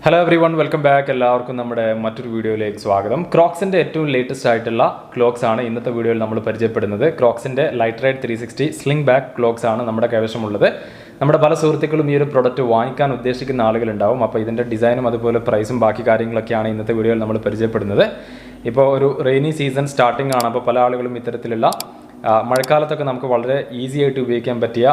Hello everyone, welcome back. എല്ലാവർക്കും നമ്മുടെ മറ്റൊരു വീഡിയോയിലേക്ക് സ്വാഗതം. ക്രോക്സിന്റെ ഏറ്റവും ലേറ്റസ്റ്റ് ആയിട്ടുള്ള ക്ലോക്സ് ആണ് ഇന്നത്തെ വീഡിയോയിൽ നമ്മൾ പരിചയപ്പെടുന്നത്. ക്രോക്സിന്റെ ലൈറ്റ് റൈഡ് 360 സ്ലിംഗ്ബാക്ക് ക്ലോക്സ് ആണ് നമ്മുടെ കൈവശമുള്ളത്. നമ്മുടെ പല സുഹൃത്തുക്കളും ഈ ഒരു പ്രോഡക്റ്റ് വാങ്ങിക്കാൻ ഉദ്ദേശിക്കുന്ന ആളുകളുണ്ടാവും. അപ്പോൾ ഇതിന്റെ ഡിസൈനും അതുപോലെ പ്രൈസും ബാക്കി കാര്യങ്ങളൊക്കെയാണ് ഇന്നത്തെ വീഡിയോയിൽ നമ്മൾ പരിചയപ്പെടുന്നത്. ഇപ്പോൾ ഒരു റെയിനി സീസൺ സ്റ്റാർട്ടിംഗ് ആണ്. അപ്പോൾ പല ആളുകളും ഇത്തരത്തിലുള്ള മഴക്കാലത്തൊക്കെ നമുക്ക് വളരെ ഈസി ആയിട്ട് ഉപയോഗിക്കാൻ പറ്റിയ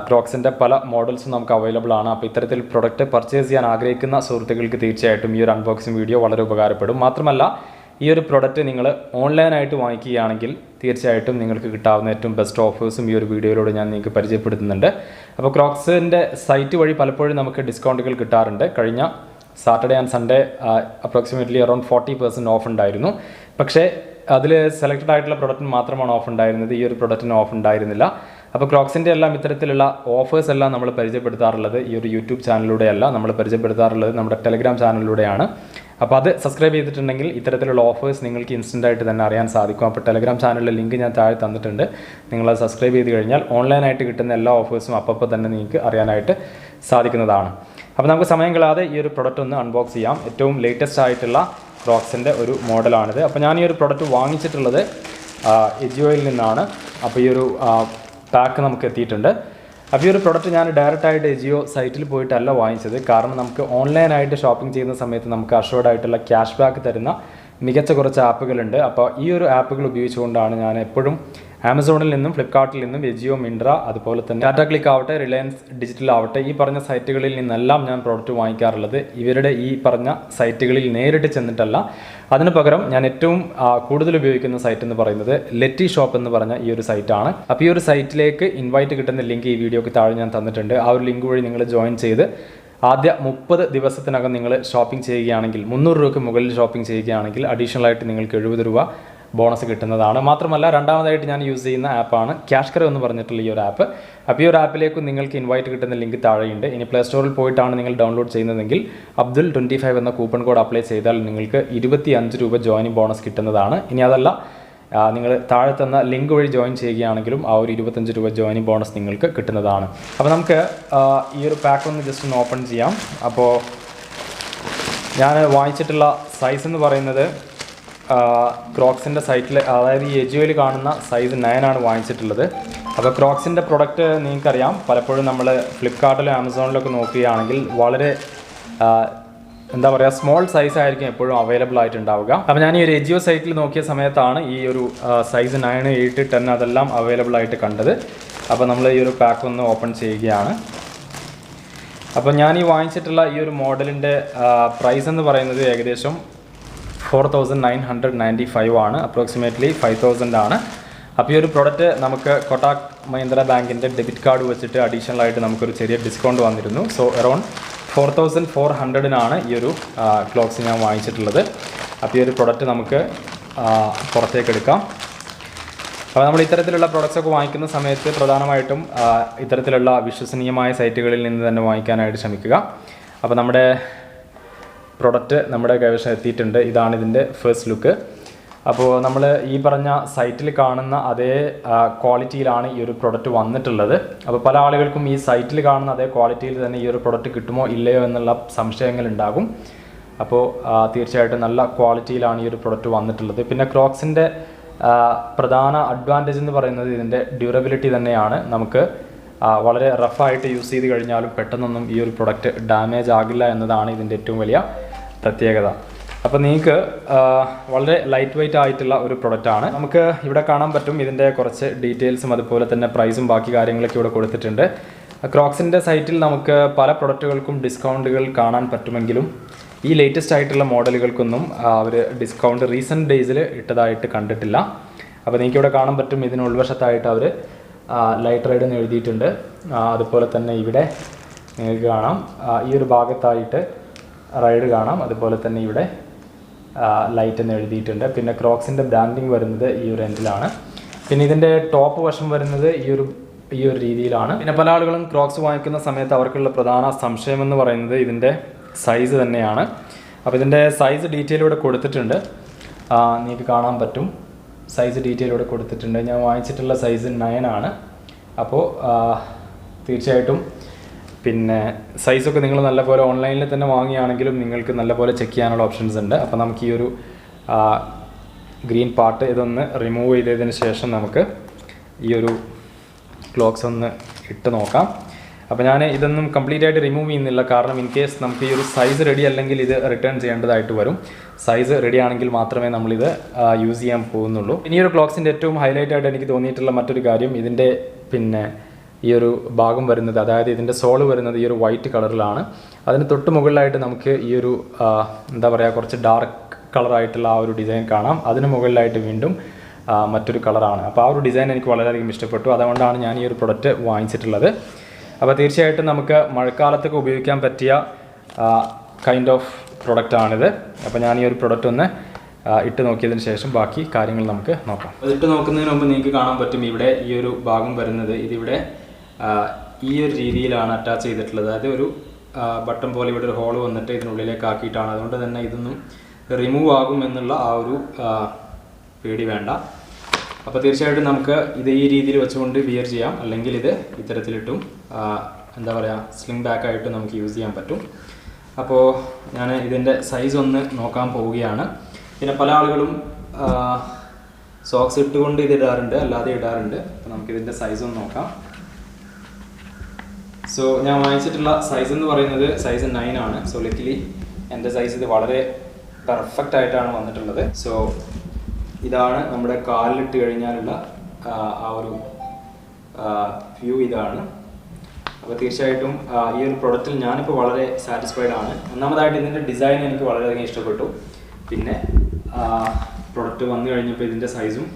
ക്രോക്സിൻ്റെ പല മോഡൽസും നമുക്ക് അവൈലബിൾ ആണ്. അപ്പോൾ ഇത്തരത്തിൽ പ്രൊഡക്റ്റ് പർച്ചേസ് ചെയ്യാൻ ആഗ്രഹിക്കുന്ന സുഹൃത്തുക്കൾക്ക് തീർച്ചയായിട്ടും ഈ ഒരു അൺബോക്സിംഗ് വീഡിയോ വളരെ ഉപകാരപ്പെടും. മാത്രമല്ല ഈ ഒരു പ്രൊഡക്റ്റ് നിങ്ങൾ ഓൺലൈനായിട്ട് വാങ്ങിക്കുകയാണെങ്കിൽ തീർച്ചയായിട്ടും നിങ്ങൾക്ക് കിട്ടാവുന്ന ഏറ്റവും ബെസ്റ്റ് ഓഫേഴ്സും ഈ ഒരു വീഡിയോയിലൂടെ ഞാൻ നിങ്ങൾക്ക് പരിചയപ്പെടുത്തുന്നുണ്ട്. അപ്പോൾ ക്രോക്സിൻ്റെ സൈറ്റ് വഴി പലപ്പോഴും നമുക്ക് ഡിസ്കൗണ്ടുകൾ കിട്ടാറുണ്ട്. കഴിഞ്ഞ Saturday and Sunday approximately around 40% of ഉണ്ടായിരുന്നു. പക്ഷേ അതിൽ സെലക്റ്റഡ് ആയിട്ടുള്ള പ്രൊഡക്റ്റിന് മാത്രമാണ് ഓഫ് ഉണ്ടായിരുന്നത്. ഈ ഒരു പ്രൊഡക്റ്റിന് ഓഫ് ഉണ്ടായിരുന്നില്ല. അപ്പോൾ ക്രോക്സിൻ്റെ എല്ലാം ഇത്തരത്തിലുള്ള ഓഫേഴ്സ് എല്ലാം നമ്മൾ പരിചയപ്പെടുത്താറുള്ളത് ഈ ഒരു യൂട്യൂബ് ചാനലിലൂടെയല്ല, നമ്മൾ പരിചയപ്പെടുത്താറുള്ളത് നമ്മുടെ ടെലഗ്രാം ചാനലിലൂടെയാണ്. അപ്പോൾ അത് സബ്സ്ക്രൈബ് ചെയ്തിട്ടുണ്ടെങ്കിൽ ഇത്തരത്തിലുള്ള ഓഫേഴ്സ് നിങ്ങൾക്ക് ഇൻസ്റ്റൻ്റായിട്ട് തന്നെ അറിയാൻ സാധിക്കും. അപ്പോൾ ടെലഗ്രാം ചാനലിലെ ലിങ്ക് ഞാൻ താഴെ തന്നിട്ടുണ്ട്. നിങ്ങളത് സബ്സ്ക്രൈബ് ചെയ്ത് കഴിഞ്ഞാൽ ഓൺലൈനായിട്ട് കിട്ടുന്ന എല്ലാ ഓഫേഴ്സും അപ്പോൾ തന്നെ നിങ്ങൾക്ക് അറിയാനായിട്ട് സാധിക്കുന്നതാണ്. അപ്പോൾ നമുക്ക് സമയം കളയാതെ ഈ ഒരു പ്രൊഡക്റ്റ് ഒന്ന് അൺബോക്സ് ചെയ്യാം. ഏറ്റവും ലേറ്റസ്റ്റ് ആയിട്ടുള്ള ക്രോക്സിൻ്റെ ഒരു മോഡലാണിത്. അപ്പോൾ ഞാൻ ഈ ഒരു പ്രൊഡക്റ്റ് വാങ്ങിച്ചിട്ടുള്ളത് എജിയോയിൽ നിന്നാണ്. അപ്പോൾ ഈ ഒരു പാക്ക് നമുക്ക് എത്തിയിട്ടുണ്ട്. അപ്പോൾ ഈ ഒരു പ്രൊഡക്റ്റ് ഞാൻ ഡയറക്റ്റായിട്ട് എജിയോ സൈറ്റിൽ പോയിട്ടല്ല വാങ്ങിച്ചത്. കാരണം നമുക്ക് ഓൺലൈനായിട്ട് ഷോപ്പിംഗ് ചെയ്യുന്ന സമയത്ത് നമുക്ക് അഷ്വർഡ് ആയിട്ടുള്ള ക്യാഷ് ബാക്ക് തരുന്ന മികച്ച കുറച്ച് ആപ്പുകളുണ്ട്. അപ്പോൾ ഈ ഒരു ആപ്പുകൾ ഉപയോഗിച്ചുകൊണ്ടാണ് ഞാൻ എപ്പോഴും ആമസോണിൽ നിന്നും ഫ്ലിപ്കാർട്ടിൽ നിന്നും എജിയോ, മിൻട്ര, അതുപോലെ തന്നെ ടാറ്റ ക്ലിക്ക് ആവട്ടെ, റിലയൻസ് ഡിജിറ്റൽ ആവട്ടെ, ഈ പറഞ്ഞ സൈറ്റുകളിൽ നിന്നെല്ലാം ഞാൻ പ്രോഡക്റ്റ് വാങ്ങിക്കാറുള്ളത്. ഇവരുടെ ഈ പറഞ്ഞ സൈറ്റുകളിൽ നേരിട്ട് ചെന്നിട്ടല്ല. അതിന് പകരം ഞാൻ ഏറ്റവും കൂടുതൽ ഉപയോഗിക്കുന്ന സൈറ്റ് എന്ന് പറയുന്നത് 𝗕𝗕 എന്ന് പറഞ്ഞ ഈ ഒരു സൈറ്റാണ്. അപ്പോൾ ഈ ഒരു സൈറ്റിലേക്ക് ഇൻവൈറ്റ് കിട്ടുന്ന ലിങ്ക് ഈ വീഡിയോക്ക് താഴെ ഞാൻ തന്നിട്ടുണ്ട്. ആ ഒരു ലിങ്ക് വഴി നിങ്ങൾ ജോയിൻ ചെയ്ത് ആദ്യ 30 ദിവസത്തിനകം നിങ്ങൾ ഷോപ്പിംഗ് ചെയ്യുകയാണെങ്കിൽ, 300 രൂപയ്ക്ക് മുകളിൽ ഷോപ്പിംഗ് ചെയ്യുകയാണെങ്കിൽ അഡീഷണൽ ആയിട്ട് നിങ്ങൾക്ക് 70 രൂപ ബോണസ് കിട്ടുന്നതാണ്. മാത്രമല്ല രണ്ടാമതായിട്ട് ഞാൻ യൂസ് ചെയ്യുന്ന ആപ്പാണ് 𝗙𝗏𝗏 എന്ന് പറഞ്ഞിട്ടുള്ള ഈ ഒരു ആപ്പ്. അപ്പോൾ ഈ ഒരു ആപ്പിലേക്ക് നിങ്ങൾക്ക് ഇൻവൈറ്റ് കിട്ടുന്ന ലിങ്ക് താഴെയുണ്ട്. ഇനി പ്ലേ സ്റ്റോറിൽ പോയിട്ടാണ് നിങ്ങൾ ഡൗൺലോഡ് ചെയ്യുന്നതെങ്കിൽ 𝗙𝗏𝗏𝗪 എന്ന കൂപ്പൺ കോഡ് അപ്ലൈ ചെയ്താൽ നിങ്ങൾക്ക് 25 രൂപ ജോയിനിങ് ബോണസ് കിട്ടുന്നതാണ്. ഇനി അതല്ല, നിങ്ങൾ താഴെ തന്ന ലിങ്ക് വഴി ജോയിൻ ചെയ്യുകയാണെങ്കിലും ആ ഒരു 25 രൂപ ജോയിനിങ് ബോണസ് നിങ്ങൾക്ക് കിട്ടുന്നതാണ്. അപ്പോൾ നമുക്ക് ഈ ഒരു പാക്ക് ഒന്ന് ജസ്റ്റ് ഒന്ന് ഓപ്പൺ ചെയ്യാം. അപ്പോൾ ഞാൻ വാങ്ങിച്ചിട്ടുള്ള സൈസ് എന്ന് പറയുന്നത് ക്രോക്സിൻ്റെ സൈറ്റിൽ, അതായത് ഈ എജിയോയിൽ കാണുന്ന സൈസ് 9 ആണ് വാങ്ങിച്ചിട്ടുള്ളത്. അപ്പോൾ ക്രോക്സിൻ്റെ പ്രൊഡക്റ്റ് നിങ്ങൾക്കറിയാം, പലപ്പോഴും നമ്മൾ ഫ്ലിപ്കാർട്ടിലും ആമസോണിലൊക്കെ നോക്കുകയാണെങ്കിൽ വളരെ എന്താ പറയുക, സ്മോൾ സൈസ് ആയിരിക്കും എപ്പോഴും അവൈലബിൾ ആയിട്ടുണ്ടാവുക. അപ്പോൾ ഞാൻ ഈ ഒരു എജിയോ സൈറ്റിൽ നോക്കിയ സമയത്താണ് ഈ ഒരു സൈസ് 9, 8, 10 അതെല്ലാം അവൈലബിൾ ആയിട്ട് കണ്ടത്. അപ്പോൾ നമ്മൾ ഈ ഒരു പാക്ക് ഒന്ന് ഓപ്പൺ ചെയ്യുകയാണ്. അപ്പോൾ ഞാൻ ഈ വാങ്ങിച്ചിട്ടുള്ള ഈ ഒരു മോഡലിൻ്റെ പ്രൈസ് എന്ന് പറയുന്നത് ഏകദേശം 4995 ആണ്. അപ്രോക്സിമേറ്റ്ലി 5000 ആണ്. അപ്പോൾ ഈ ഒരു പ്രൊഡക്റ്റ് നമുക്ക് കൊട്ടാക് മഹീന്ദ്ര ബാങ്കിൻ്റെ ഡെബിറ്റ് കാർഡ് വെച്ചിട്ട് അഡീഷണൽ ആയിട്ട് നമുക്കൊരു ചെറിയ ഡിസ്കൗണ്ട് വന്നിരുന്നു. സോ അറൗണ്ട് 4400 ഈ ഒരു ക്ലോക്സ് ഞാൻ വാങ്ങിച്ചിട്ടുള്ളത്. അപ്പോൾ ഈ ഒരു പ്രൊഡക്റ്റ് നമുക്ക് പുറത്തേക്ക് എടുക്കാം. അപ്പോൾ നമ്മൾ ഇത്തരത്തിലുള്ള പ്രൊഡക്ട്സൊക്കെ വാങ്ങിക്കുന്ന സമയത്ത് പ്രധാനമായിട്ടും ഇത്തരത്തിലുള്ള വിശ്വസനീയമായ സൈറ്റുകളിൽ നിന്ന് തന്നെ വാങ്ങിക്കാനായിട്ട് ശ്രമിക്കുക. അപ്പോൾ നമ്മുടെ പ്രൊഡക്റ്റ് നമ്മുടെ കൈവശം എത്തിയിട്ടുണ്ട്. ഇതാണ് ഇതിൻ്റെ ഫസ്റ്റ് ലുക്ക്. അപ്പോൾ നമ്മൾ ഈ പറഞ്ഞ സൈറ്റിൽ കാണുന്ന അതേ ക്വാളിറ്റിയിലാണ് ഈ ഒരു പ്രൊഡക്റ്റ് വന്നിട്ടുള്ളത്. അപ്പോൾ പല ആളുകൾക്കും ഈ സൈറ്റിൽ കാണുന്ന അതേ ക്വാളിറ്റിയിൽ തന്നെ ഈ ഒരു പ്രൊഡക്റ്റ് കിട്ടുമോ ഇല്ലയോ എന്നുള്ള സംശയങ്ങളുണ്ടാകും. അപ്പോൾ തീർച്ചയായിട്ടും നല്ല ക്വാളിറ്റിയിലാണ് ഈ ഒരു പ്രൊഡക്റ്റ് വന്നിട്ടുള്ളത്. പിന്നെ ക്രോക്സിൻ്റെ പ്രധാന അഡ്വാൻറ്റേജ് എന്ന് പറയുന്നത് ഇതിൻ്റെ ഡ്യൂറബിലിറ്റി തന്നെയാണ്. നമുക്ക് വളരെ റഫായിട്ട് യൂസ് ചെയ്ത് കഴിഞ്ഞാലും പെട്ടെന്നൊന്നും ഈ ഒരു പ്രൊഡക്റ്റ് ഡാമേജ് ആകില്ല എന്നതാണ് ഇതിൻ്റെ ഏറ്റവും വലിയ പ്രത്യേകത. അപ്പോൾ നിങ്ങൾക്ക് വളരെ ലൈറ്റ് വെയ്റ്റ് ആയിട്ടുള്ള ഒരു പ്രൊഡക്റ്റാണ്. നമുക്ക് ഇവിടെ കാണാൻ പറ്റും ഇതിൻ്റെ കുറച്ച് ഡീറ്റെയിൽസും അതുപോലെ തന്നെ പ്രൈസും ബാക്കി കാര്യങ്ങളൊക്കെ ഇവിടെ കൊടുത്തിട്ടുണ്ട്. ക്രോക്സിൻ്റെ സൈറ്റിൽ നമുക്ക് പല പ്രൊഡക്റ്റുകൾക്കും ഡിസ്കൗണ്ടുകൾ കാണാൻ പറ്റുമെങ്കിലും ഈ ലേറ്റസ്റ്റ് ആയിട്ടുള്ള മോഡലുകൾക്കൊന്നും അവർ ഡിസ്കൗണ്ട് റീസെൻറ്റ് ഡേയ്സിൽ ഇട്ടതായിട്ട് കണ്ടിട്ടില്ല. അപ്പോൾ നിങ്ങൾക്ക് ഇവിടെ കാണാൻ പറ്റും ഇതിന് ഉൾവശത്തായിട്ട് അവർ ലൈറ്റ് റൈഡ് എന്ന് എഴുതിയിട്ടുണ്ട്. അതുപോലെ തന്നെ ഇവിടെ നിങ്ങൾക്ക് കാണാം ഈ ഒരു ഭാഗത്തായിട്ട് റൈഡ് കാണാം. അതുപോലെ തന്നെ ഇവിടെ ലൈറ്റ് എന്ന് എഴുതിയിട്ടുണ്ട്. പിന്നെ ക്രോക്സിൻ്റെ ബ്രാൻഡിങ് വരുന്നത് ഈ ഒരു എൻഡിലാണ്. പിന്നെ ഇതിൻ്റെ ടോപ്പ് വശം വരുന്നത് ഈ ഒരു രീതിയിലാണ്. പിന്നെ പല ആളുകളും ക്രോക്സ് വാങ്ങിക്കുന്ന സമയത്ത് അവർക്കുള്ള പ്രധാന സംശയം എന്ന് പറയുന്നത് ഇതിൻ്റെ സൈസ് തന്നെയാണ്. അപ്പോൾ ഇതിൻ്റെ സൈസ് ഡീറ്റെയിൽ ഇവിടെ കൊടുത്തിട്ടുണ്ട്. നിങ്ങൾക്ക് കാണാൻ പറ്റും സൈസ് ഡീറ്റെയിൽ ഇവിടെ കൊടുത്തിട്ടുണ്ട്. ഞാൻ വാങ്ങിച്ചിട്ടുള്ള സൈസ് 9 ആണ്. അപ്പോൾ തീർച്ചയായിട്ടും പിന്നെ സൈസൊക്കെ നിങ്ങൾ നല്ലപോലെ ഓൺലൈനിൽ തന്നെ വാങ്ങിയാണെങ്കിലും നിങ്ങൾക്ക് നല്ലപോലെ ചെക്ക് ചെയ്യാനുള്ള ഓപ്ഷൻസ് ഉണ്ട്. അപ്പോൾ നമുക്ക് ഈ ഒരു ഗ്രീൻ പാർട്ട് ഇതൊന്ന് റിമൂവ് ചെയ്തതിന് ശേഷം നമുക്ക് ഈ ഒരു ക്ലോക്സ് ഒന്ന് ഇട്ട് നോക്കാം. അപ്പോൾ ഞാൻ ഇതൊന്നും കംപ്ലീറ്റ് ആയിട്ട് റിമൂവ് ചെയ്യുന്നില്ല, കാരണം ഇൻ കേസ് നമുക്ക് ഈ ഒരു സൈസ് റെഡി അല്ലെങ്കിൽ ഇത് റിട്ടേൺ ചെയ്യേണ്ടതായിട്ട് വരും. സൈസ് റെഡി ആണെങ്കിൽ മാത്രമേ നമ്മളിത് യൂസ് ചെയ്യാൻ പോകുന്നുള്ളൂ. ഇനി ഒരു ക്ലോക്സിൻ്റെ ഏറ്റവും ഹൈലൈറ്റ് ആയിട്ട് എനിക്ക് തോന്നിയിട്ടുള്ള മറ്റൊരു കാര്യം, ഇതിൻ്റെ പിന്നെ ഈ ഒരു ഭാഗം വരുന്നത്, അതായത് ഇതിൻ്റെ സോള് വരുന്നത് ഈ ഒരു വൈറ്റ് കളറിലാണ്. അതിന് തൊട്ട് മുകളിലായിട്ട് നമുക്ക് ഈ ഒരു എന്താ പറയുക, കുറച്ച് ഡാർക്ക് കളറായിട്ടുള്ള ആ ഒരു ഡിസൈൻ കാണാം. അതിന് മുകളിലായിട്ട് വീണ്ടും മറ്റൊരു കളറാണ്. അപ്പോൾ ആ ഒരു ഡിസൈൻ എനിക്ക് വളരെയധികം ഇഷ്ടപ്പെട്ടു. അതുകൊണ്ടാണ് ഞാൻ ഈ ഒരു പ്രൊഡക്റ്റ് വാങ്ങിച്ചിട്ടുള്ളത്. അപ്പോൾ തീർച്ചയായിട്ടും നമുക്ക് മഴക്കാലത്തൊക്കെ ഉപയോഗിക്കാൻ പറ്റിയ കൈൻഡ് ഓഫ് പ്രൊഡക്റ്റാണിത്. അപ്പോൾ ഞാൻ ഈ ഒരു പ്രൊഡക്റ്റ് ഒന്ന് ഇട്ട് നോക്കിയതിന് ശേഷം ബാക്കി കാര്യങ്ങൾ നമുക്ക് നോക്കാം. അത് ഇട്ട് നോക്കുന്നതിന് മുമ്പ് നിങ്ങൾക്ക് കാണാൻ പറ്റും, ഇവിടെ ഈ ഒരു ഭാഗം വരുന്നത് ഇതിവിടെ ഈ ഒരു രീതിയിലാണ് അറ്റാച്ച് ചെയ്തിട്ടുള്ളത്. അതായത് ഒരു ബട്ടൺ പോലെ ഇവിടെ ഒരു ഹോൾ വന്നിട്ട് ഇതിനുള്ളിലേക്ക് ആക്കിയിട്ടാണ്. അതുകൊണ്ട് തന്നെ ഇതൊന്നും റിമൂവ് ആകും എന്നുള്ള ആ ഒരു പേടി വേണ്ട. അപ്പോൾ തീർച്ചയായിട്ടും നമുക്ക് ഇത് ഈ രീതിയിൽ വെച്ചുകൊണ്ട് വിയർ ചെയ്യാം, അല്ലെങ്കിൽ ഇത് ഇത്തരത്തിലിട്ടും എന്താ പറയുക സ്ലിംഗ് ബാക്ക് ആയിട്ട് നമുക്ക് യൂസ് ചെയ്യാൻ പറ്റും. അപ്പോൾ ഞാൻ ഇതിൻ്റെ സൈസ് ഒന്ന് നോക്കാൻ പോവുകയാണ്. പിന്നെ പല ആളുകളും സോക്സ് ഇട്ടുകൊണ്ട് ഇത് ഇടാറുണ്ട്, അല്ലാതെ ഇടാറുണ്ട്. അപ്പോൾ നമുക്കിതിൻ്റെ സൈസ് ഒന്ന് നോക്കാം. സോ ഞാൻ വാങ്ങിച്ചിട്ടുള്ള സൈസ് എന്ന് പറയുന്നത് സൈസ് 9 ആണ്. സോ ലക്കിലി എൻ്റെ സൈസ് ഇത് വളരെ പെർഫെക്റ്റ് ആയിട്ടാണ് വന്നിട്ടുള്ളത്. സോ ഇതാണ് നമ്മുടെ കാലിലിട്ട് കഴിഞ്ഞാലുള്ള ആ ഒരു വ്യൂ ഇതാണ്. അപ്പോൾ തീർച്ചയായിട്ടും ഈ ഒരു പ്രൊഡക്റ്റിൽ ഞാനിപ്പോൾ വളരെ സാറ്റിസ്ഫൈഡ് ആണ്. ഒന്നാമതായിട്ട് ഇതിൻ്റെ ഡിസൈൻ എനിക്ക് വളരെയധികം ഇഷ്ടപ്പെട്ടു. പിന്നെ പ്രൊഡക്റ്റ് വന്നു കഴിഞ്ഞപ്പോൾ ഇതിൻ്റെ സൈസും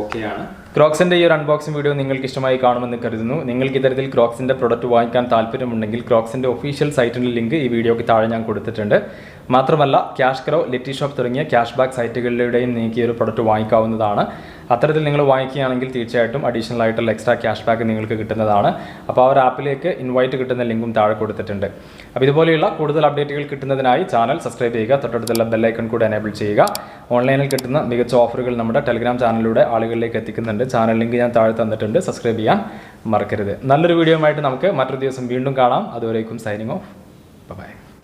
ഓക്കെയാണ്. ക്രോക്സിൻ്റെ ഈ ഒരു അൺബോക്സിംഗ് വീഡിയോ നിങ്ങൾക്ക് ഇഷ്ടമായി കാണുമെന്ന് കരുതുന്നു. നിങ്ങൾക്ക് ഇത്തരത്തിൽ ക്രോക്സിൻ്റെ പ്രൊഡക്റ്റ് വാങ്ങിക്കാൻ താല്പര്യമുണ്ടെങ്കിൽ ക്രോക്സിൻ്റെ ഒഫീഷ്യൽ സൈറ്റിൻ്റെ ലിങ്ക് ഈ വീഡിയോയ്ക്ക് താഴെ ഞാൻ കൊടുത്തിട്ടുണ്ട്. മാത്രമല്ല 𝗙𝗏𝗏, 𝗕𝗏𝗏𝗏 തുടങ്ങിയ ക്യാഷ് ബാക്ക് സൈറ്റുകളിലൂടെയും നിങ്ങൾക്ക് ഈ ഒരു പ്രൊഡക്റ്റ് വാങ്ങിക്കാവുന്നതാണ്. അത്തരത്തിൽ നിങ്ങൾ വാങ്ങിക്കുകയാണെങ്കിൽ തീർച്ചയായിട്ടും അഡീഷണൽ ആയിട്ടുള്ള എക്സ്ട്രാ ക്യാഷ് ബാക്ക് നിങ്ങൾക്ക് കിട്ടുന്നതാണ്. അപ്പോൾ ആ ഒരു ആപ്പിലേക്ക് ഇൻവൈറ്റ് കിട്ടുന്ന ലിങ്കും താഴെ കൊടുത്തിട്ടുണ്ട്. അപ്പോൾ ഇതുപോലെയുള്ള കൂടുതൽ അപ്ഡേറ്റുകൾ കിട്ടുന്നതിനായി ചാനൽ സബ്സ്ക്രൈബ് ചെയ്യുക, തൊട്ടടുത്തുള്ള ബെല്ലൈക്കൺ കൂടെ എനേബിൾ ചെയ്യുക. ഓൺലൈനിൽ കിട്ടുന്ന മികച്ച ഓഫറുകൾ നമ്മുടെ ടെലിഗ്രാം ചാനലിലൂടെ ആളുകളിലേക്ക് എത്തിക്കുന്നുണ്ട്. ചാനൽ ലിങ്ക് ഞാൻ താഴെ തന്നിട്ടുണ്ട്, സബ്സ്ക്രൈബ് ചെയ്യാൻ മറക്കരുത്. നല്ലൊരു വീഡിയോ ആയിട്ട് നമുക്ക് മറ്റൊരു ദിവസം വീണ്ടും കാണാം. അതുവരേക്കും സൈനിങ് ഓഫ്. ബൈ.